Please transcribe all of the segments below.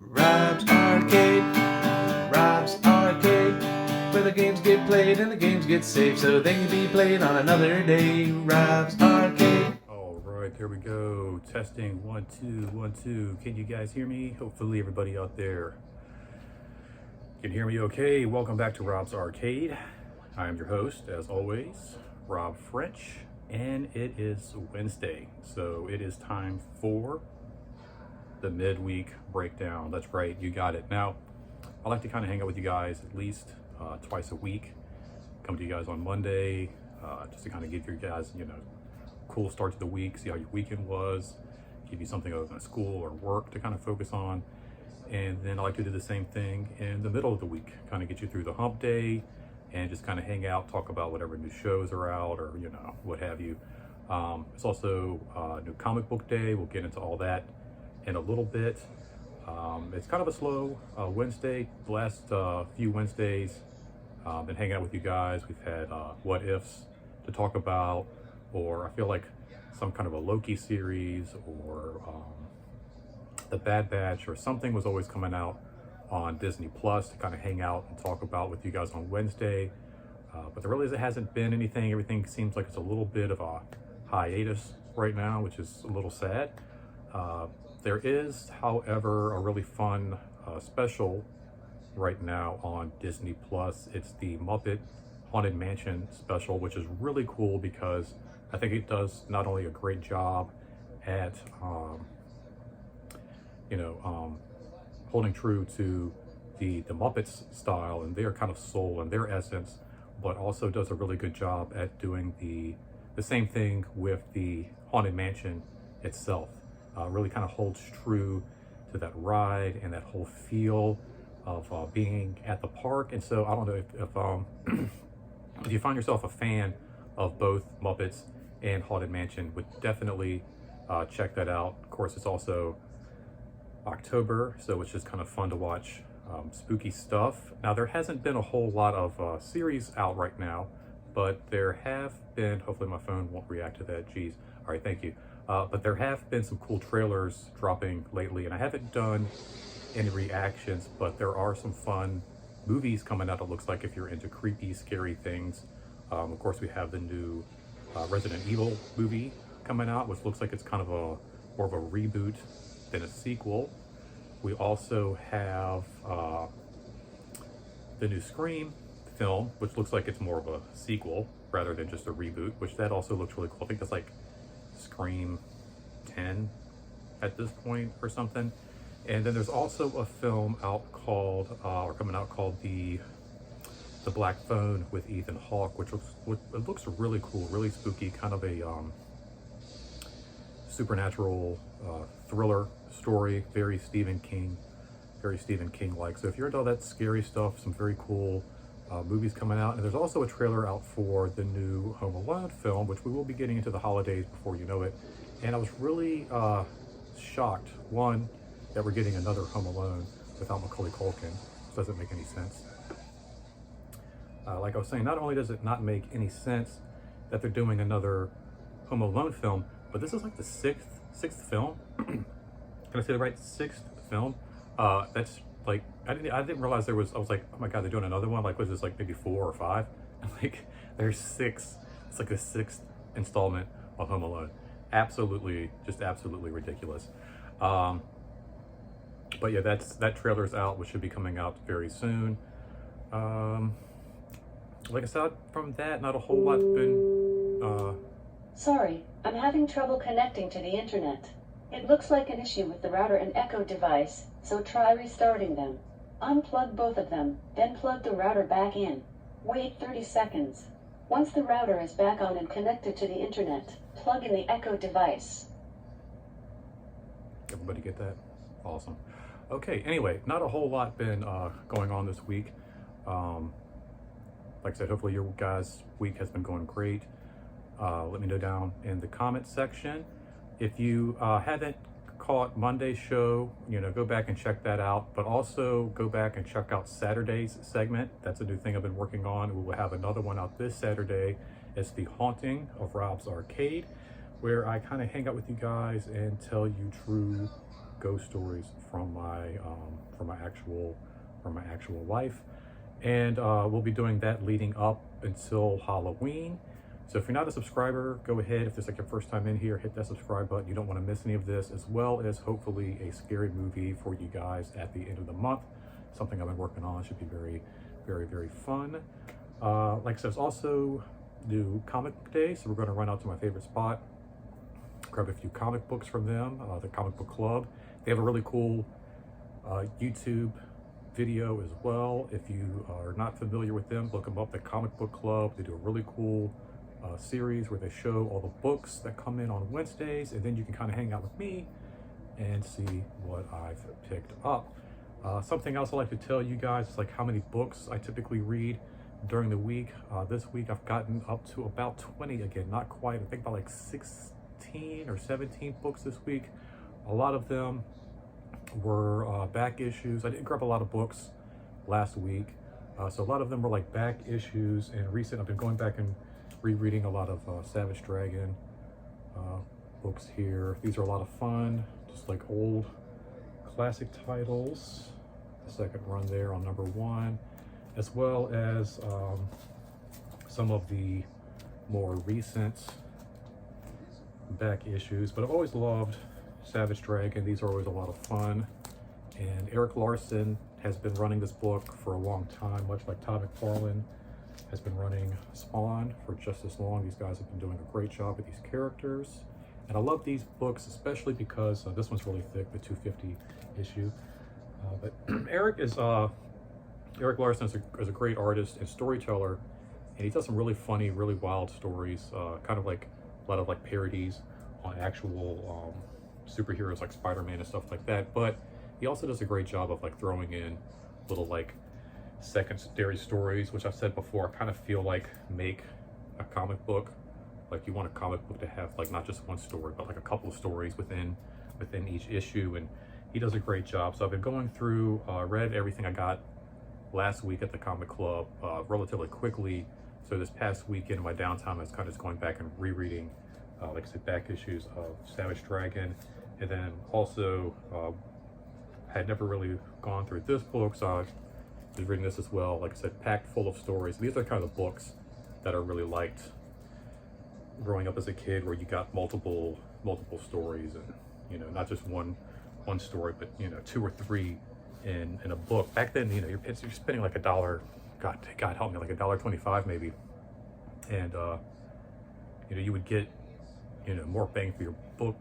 Rob's Arcade, Rob's Arcade, where the games get played and the games get saved so they can be played on another day. Rob's Arcade. All right, there we go. Testing 1 2 1 2. Can you guys hear me? Hopefully everybody out there can hear me okay. Welcome back to Rob's Arcade. I am your host, as always, Rob French, and it is Wednesday, so it is time for the midweek breakdown. That's right, you got it. Now, I like to kind of hang out with you guys at least twice a week. Come to you guys on Monday, just to kind of give you guys, cool start to the week, see how your weekend was, give you something other than school or work to kind of focus on. And then I like to do the same thing in the middle of the week, kind of get you through the hump day and just kind of hang out, talk about whatever new shows are out or, what have you. It's also new comic book day. We'll get into all that in a little bit. It's kind of a slow Wednesday. The last few Wednesdays, been hanging out with you guys. We've had what ifs to talk about, or I feel like some kind of a Loki series, or the Bad Batch, or something was always coming out on Disney Plus to kind of hang out and talk about with you guys on Wednesday. But there really hasn't been anything. Everything seems like it's a little bit of a hiatus right now, which is a little sad. There is, however, a really fun special right now on Disney Plus. It's the Muppet Haunted Mansion special, which is really cool because I think it does not only a great job at, holding true to the Muppets style and their kind of soul and their essence, but also does a really good job at doing the same thing with the Haunted Mansion itself. Really kind of holds true to that ride and that whole feel of being at the park. And so I don't know if if you find yourself a fan of both Muppets and Haunted Mansion, would definitely check that out. Of course, it's also October, so it's just kind of fun to watch spooky stuff. Now, there hasn't been a whole lot of series out right now, but there have been, hopefully my phone won't react to that, geez. All right, thank you. But there have been some cool trailers dropping lately, and I haven't done any reactions, but there are some fun movies coming out, it looks like, if you're into creepy, scary things. Of course, we have the new Resident Evil movie coming out, which looks like it's kind of more of a reboot than a sequel. We also have the new Scream film, which looks like it's more of a sequel rather than just a reboot, which that also looks really cool. I think that's like Scream 10 at this point or something. And then there's also a film out called coming out called the Black Phone with Ethan Hawke, which looks really cool, really spooky, kind of a supernatural thriller story, very Stephen King like. So if you're into all that scary stuff, some very cool movies coming out. And there's also a trailer out for the new Home Alone film, which we will be getting into the holidays before you know it. And I was really shocked, one, that we're getting another Home Alone without Macaulay Culkin. This doesn't make any sense. Like I was saying, not only does it not make any sense that they're doing another Home Alone film, but this is like the sixth film. Can I say that right? Sixth film. That's like, I didn't realize there was. I was like, oh my god, they're doing another one. Like, was this like maybe 4 or 5? And like, there's 6. It's like the 6th installment of Home Alone. Absolutely ridiculous. But yeah, that trailer's out, which should be coming out very soon. Like I said, from that, not a whole lot's been. Sorry, I'm having trouble connecting to the internet. It looks like an issue with the router and Echo device, so try restarting them. Unplug both of them, then plug the router back in. Wait 30 seconds. Once the router is back on and connected to the internet, plug in the Echo device. Everybody get that? Awesome. Okay, anyway, not a whole lot been going on this week. Like I said, hopefully your guys' week has been going great. Let me know down in the comment section. If you haven't caught Monday's show, go back and check that out. But also go back and check out Saturday's segment. That's a new thing I've been working on. We will have another one out this Saturday. It's the Haunting of Rob's Arcade, where I kind of hang out with you guys and tell you true ghost stories from my actual life, and we'll be doing that leading up until Halloween. So if you're not a subscriber, go ahead. If it's like your first time in here, hit that subscribe button. You don't want to miss any of this, as well as hopefully a scary movie for you guys at the end of the month. Something I've been working on. Should be very, very, very fun. Like I said, it's also new comic book day, so we're going to run out to my favorite spot, grab a few comic books from them, the Comic Book Club. They have a really cool YouTube video as well. If you are not familiar with them, look them up, the Comic Book Club. They do a really cool series where they show all the books that come in on Wednesdays, and then you can kind of hang out with me and see what I've picked up. Something else I like to tell you guys is like how many books I typically read during the week. This week I've gotten up to about 20 again, not quite. I think about like 16 or 17 books this week. A lot of them were back issues. I didn't grab a lot of books last week, so a lot of them were like back issues and recent. I've been going back and rereading a lot of Savage Dragon books here. These are a lot of fun, just like old classic titles. The second run there on #1, as well as some of the more recent back issues. But I've always loved Savage Dragon. These are always a lot of fun. And Eric Larson has been running this book for a long time, much like Todd McFarlane has been running Spawn for just as long. These guys have been doing a great job with these characters. And I love these books, especially because this one's really thick, the 250 issue. But Eric Larson is a great artist and storyteller, and he does some really funny, really wild stories, kind of like a lot of like parodies on actual superheroes like Spider-Man and stuff like that. But he also does a great job of like throwing in little like secondary stories, which I've said before, I kind of feel like make a comic book. Like you want a comic book to have like not just one story, but like a couple of stories within each issue, and he does a great job. So I've been going through, read everything I got last week at the Comic Club relatively quickly. So this past weekend, my downtime is kind of just going back and rereading, like I said, back issues of Savage Dragon, and then also had never really gone through this book, so I was reading this as well. Like I said, packed full of stories. These are kind of books that I really liked growing up as a kid, where you got multiple stories, and you know, not just one story, but you know, 2 or 3 in a book. Back then, you know, you're spending like $1, God help me, like $1.25 maybe, and you know, you would get, you know, more bang for your book,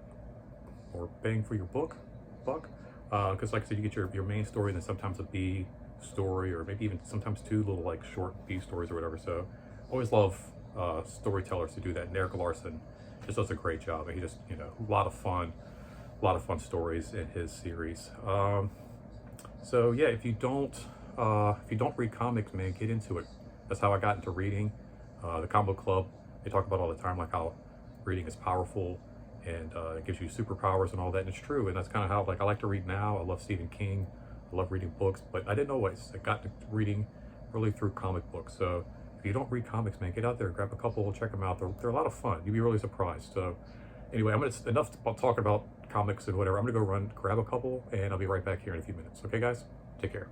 buck, because like I said, you get your main story and then sometimes a B story, or maybe even sometimes 2 little like short B stories or whatever. So always love storytellers to do that, and Eric Larson just does a great job. And he just, you know, a lot of fun stories in his series. So yeah, if you don't read comics, man, get into it. That's how I got into reading. The Comic Club, they talk about all the time, like how reading is powerful and it gives you superpowers and all that, and it's true. And that's kind of how, like, I like to read now. I love Stephen King, I love reading books, but I didn't always. I got to reading really through comic books. So if you don't read comics, man, get out there, grab a couple, check them out. They're a lot of fun. You'll be really surprised. So anyway, enough about talking about comics and whatever. I'm gonna go grab a couple, and I'll be right back here in a few minutes. Okay, guys? Take care.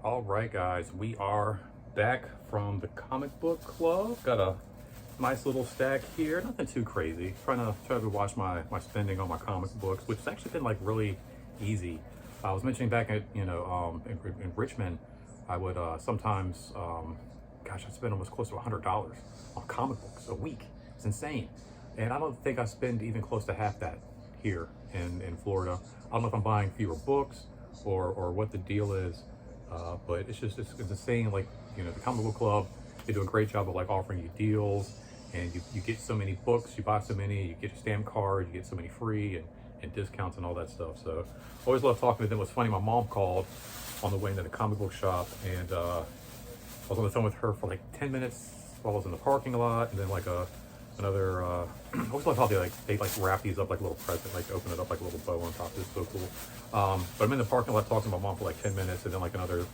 All right, guys, we are back from the Comic Book Club. Got a nice little stack here. Nothing too crazy. Trying to watch my spending on my comic books, which has actually been like really easy. I was mentioning back at, you know, in Richmond, I would sometimes, gosh, I spend almost close to $100 on comic books a week. It's insane. And I don't think I spend even close to half that here in Florida. I don't know if I'm buying fewer books or what the deal is, but it's insane. Like, you know, the Comic Book Club, they do a great job of like offering you deals, and you get so many books, you buy so many, you get a stamp card, you get so many free and discounts and all that stuff. So always love talking to them. It was funny, my mom called on the way into the comic book shop, and I was on the phone with her for like 10 minutes while I was in the parking lot, and then like another I always love how they wrap these up like a little present, like open it up like a little bow on top. It's so cool. But I'm in the parking lot talking to my mom for like 10 minutes, and then like another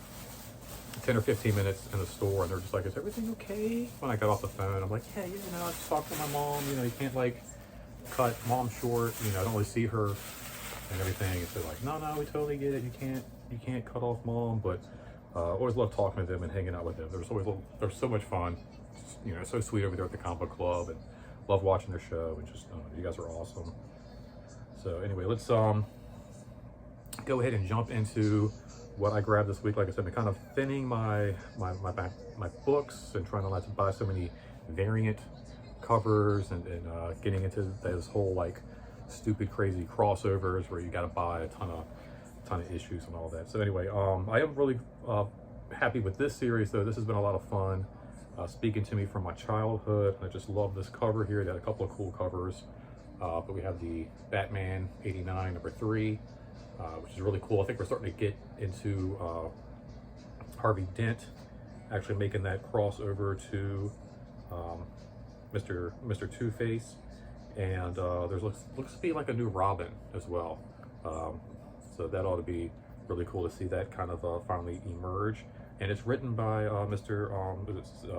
10 or 15 minutes in the store, and they're just like, is everything okay? When I got off the phone, I'm like, yeah, you know, I just talked to my mom, you know, you can't like cut mom short, you know, I don't really see her and everything. And they're like, no, we totally get it. You can't cut off mom, but always love talking to them and hanging out with them. There's so much fun, you know, so sweet over there at the comic book club, and love watching their show, and just, you guys are awesome. So anyway, let's go ahead and jump into what I grabbed this week. Like I said, I've been kind of thinning my books and trying not to buy so many variant covers, and getting into this whole like stupid crazy crossovers where you got to buy a ton of issues and all that. So anyway, I am really happy with this series, though. This has been a lot of fun, speaking to me from my childhood. I just love this cover here. They had a couple of cool covers, but we have the Batman '89 #3, which is really cool. I think we're starting to get into Harvey Dent actually making that crossover to Mr. Two-Face, and there's looks to be like a new Robin as well. So that ought to be really cool to see that kind of finally emerge. And it's written by Mr.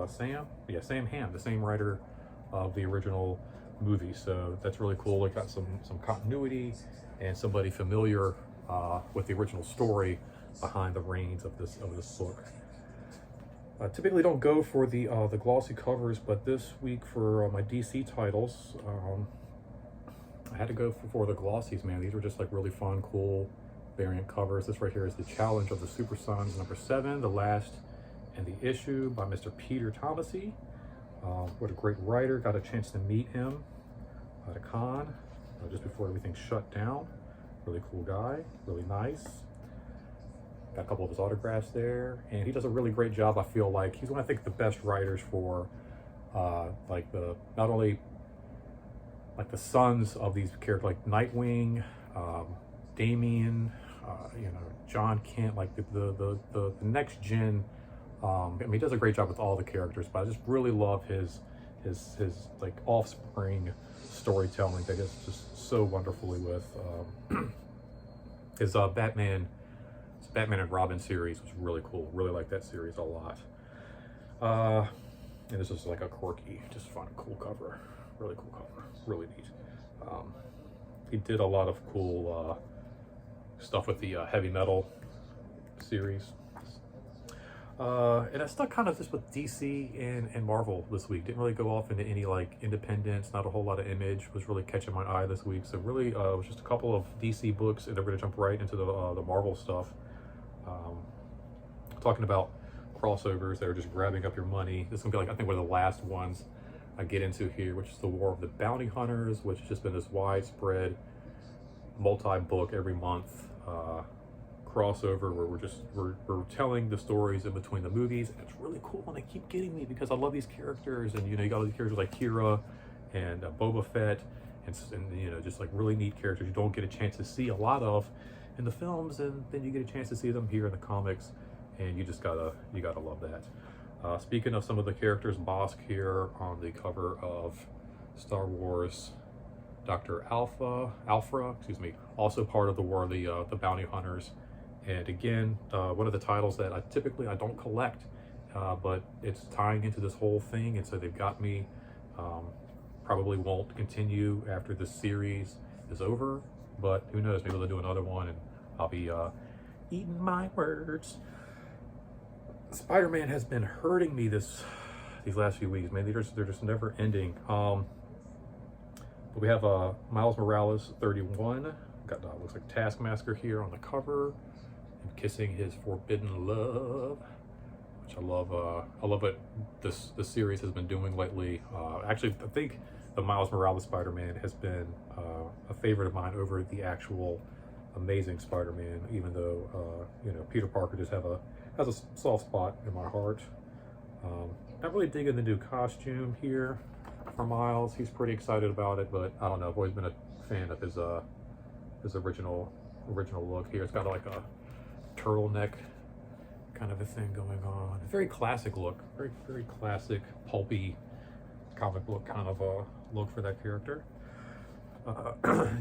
Sam? Yeah, Sam Hamm, the same writer of the original movie. So that's really cool. It got some continuity and somebody familiar with the original story behind the reins of this book. I typically don't go for the glossy covers, but this week for my DC titles, I had to go for the glossies, man. These were just like really fun, cool variant covers. This right here is the Challenge of the Super Sons #7, the last in the issue, by Mr. Peter Tomasi. What a great writer. Got a chance to meet him at a con just before everything shut down. Really cool guy, really nice. Got a couple of his autographs there, and he does a really great job. I feel like he's one of, I think, the best writers for like not only like the sons of these characters, like Nightwing, Damian, you know, John Kent, like the next gen. I mean, he does a great job with all the characters, but I just really love his like offspring storytelling that is just so wonderfully with his Batman and Robin series was really cool. Really like that series a lot. And this is like a quirky, just fun, cool cover. Really cool cover. Really neat. He did a lot of cool stuff with the heavy metal series. And I stuck kind of just with DC and Marvel this week. Didn't really go off into any like independence, not a whole lot of Image was really catching my eye this week. So really it was just a couple of DC books, and then we're gonna jump right into the Marvel stuff. Talking about crossovers that are just grabbing up your money. This is gonna be like, I think, one of the last ones I get into here, which is the War of the Bounty Hunters, which has just been this widespread multi-book every month crossover where we're telling the stories in between the movies. And it's really cool, and they keep getting me because I love these characters, and you know, you got all these characters like Kira and Boba Fett, and you know, just like really neat characters you don't get a chance to see a lot of in the films, and then you get a chance to see them here in the comics, and you gotta love that. Speaking of some of the characters, Bosk here on the cover of Star Wars Dr. Alpha, excuse me, also part of the War of the Bounty Hunters. And again, one of the titles that I don't collect, but it's tying into this whole thing, and so they've got me. Probably won't continue after this series is over, but who knows, maybe they'll do another one, and I'll be eating my words. Spider-Man has been hurting me these last few weeks, man. They're just never ending. But we have Miles Morales 31. Got looks like Taskmaster here on the cover, and kissing his forbidden love, which I love. I love what this series has been doing lately. Actually, I think the Miles Morales Spider-Man has been a favorite of mine over the actual Amazing Spider-Man, even though you know, Peter Parker just has a soft spot in my heart. Not really digging the new costume here for Miles. He's pretty excited about it, but I don't know. I've always been a fan of his original look here. It's got like a turtleneck kind of a thing going on. Very classic look, very classic pulpy comic book kind of a look for that character.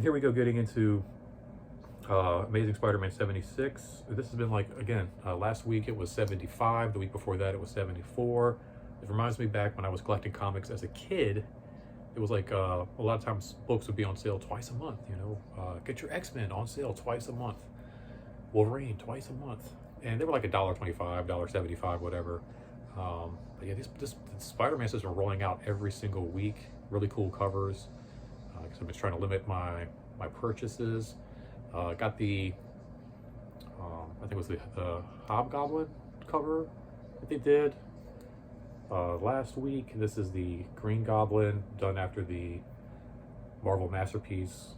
Here we go, getting into Amazing Spider-Man 76. This has been like, again, last week it was 75. The week before that it was 74. It reminds me back when I was collecting comics as a kid. It was like a lot of times books would be on sale twice a month, you know. Get your X-Men on sale twice a month. Wolverine twice a month. And they were like $1.25, $1.75, whatever. But yeah, this Spider-Man has been rolling out every single week. Really cool covers. Because I've been trying to limit my purchases. Got the, I think it was the Hobgoblin cover that they did last week. This is the Green Goblin, done after the Marvel Masterpiece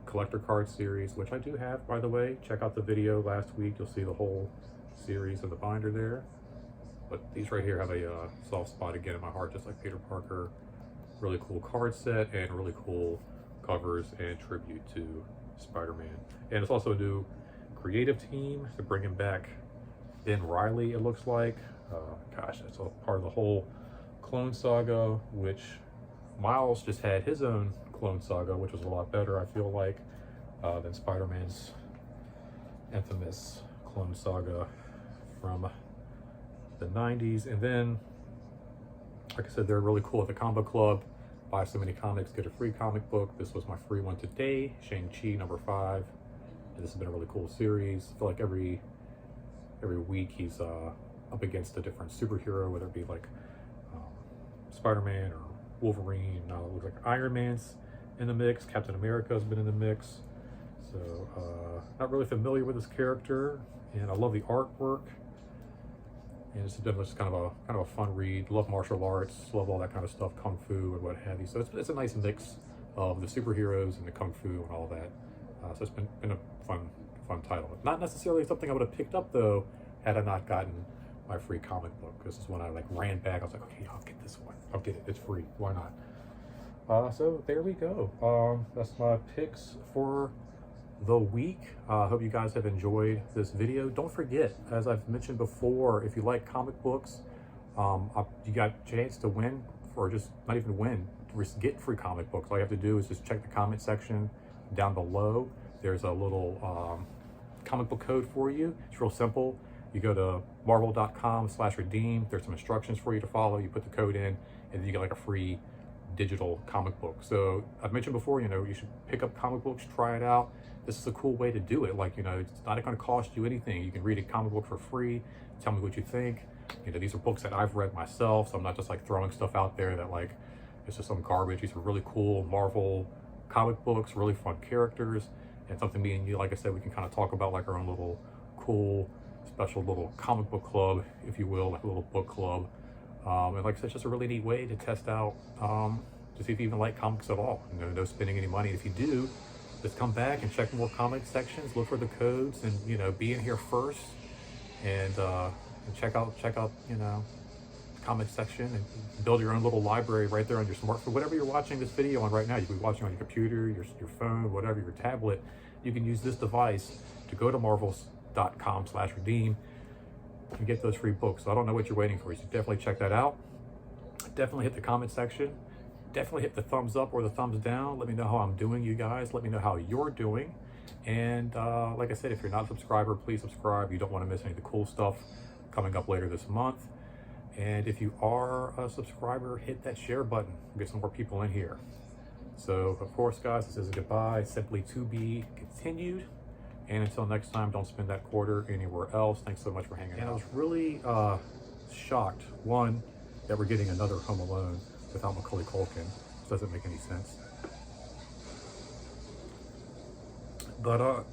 collector card series, which I do have, by the way. Check out the video last week. You'll see the whole series in the binder there. But these right here have a soft spot again in my heart, just like Peter Parker. Really cool card set and really cool covers and tribute to Spider-Man. And it's also a new creative team. They're bringing back Ben Reilly, it looks like. Gosh, that's all part of the whole Clone Saga, which Miles just had his own Clone Saga, which was a lot better, I feel like, than Spider-Man's infamous Clone Saga from the 90s. And then, like I said, they're really cool at the Combo Club. Buy so many comics, get a free comic book. This was my free one today, Shang-Chi #5. And this has been a really cool series. I feel like every week he's up against a different superhero, whether it be like Spider-Man or Wolverine. Now it looks like Iron Man's in the mix. Captain America's been in the mix. So not really familiar with this character, and I love the artwork. And it's just kind of a fun read. Love martial arts, love all that kind of stuff, kung fu and what have you. So it's a nice mix of the superheroes and the kung fu and all that. So it's been a fun title. Not necessarily something I would have picked up though had I not gotten my free comic book. This is when I like ran back. I was like, okay, I'll get this one. I'll get it. It's free. Why not? So there we go. That's my picks for the week. Hope you guys have enjoyed this video. Don't forget, as I've mentioned before, if you like comic books, you got a chance to win, or just not even win, to get free comic books. All you have to do is just check the comment section down below. There's a little comic book code for you. It's real simple. You go to marvel.com/redeem. There's some instructions for you to follow. You put the code in, and then you get like a free digital comic book. So I've mentioned before, you know, you should pick up comic books, try it out. This is a cool way to do it. Like, you know, it's not going to cost you anything. You can read a comic book for free. Tell me what you think. You know, these are books that I've read myself, so I'm not just like throwing stuff out there that like it's just some garbage. These are really cool Marvel comic books, really fun characters, and something me and you, like I said, we can kind of talk about like our own little cool, special little comic book club, if you will, like a little book club. And like I said, it's just a really neat way to test out, to see if you even like comics at all. You know, no spending any money. If you do, just come back and check more comic sections, look for the codes, and you know, be in here first, and check out you know, the comic section, and build your own little library right there on your smartphone. Whatever you're watching this video on right now, you can be watching on your computer, your phone, whatever, your tablet. You can use this device to go to marvels.com/redeem and get those free books. So I don't know what you're waiting for. You should definitely check that out. Definitely hit the comment section. Definitely hit the thumbs up or the thumbs down. Let me know how I'm doing, you guys. Let me know how you're doing. And like I said, if you're not a subscriber, please subscribe. You don't want to miss any of the cool stuff coming up later this month. And if you are a subscriber, hit that share button. Get some more people in here. So, of course, guys, this is a goodbye. Simply to be continued. And until next time, don't spend that quarter anywhere else. Thanks so much for hanging out. And I was really shocked, one, that we're getting another Home Alone without Macaulay Culkin. This doesn't make any sense. But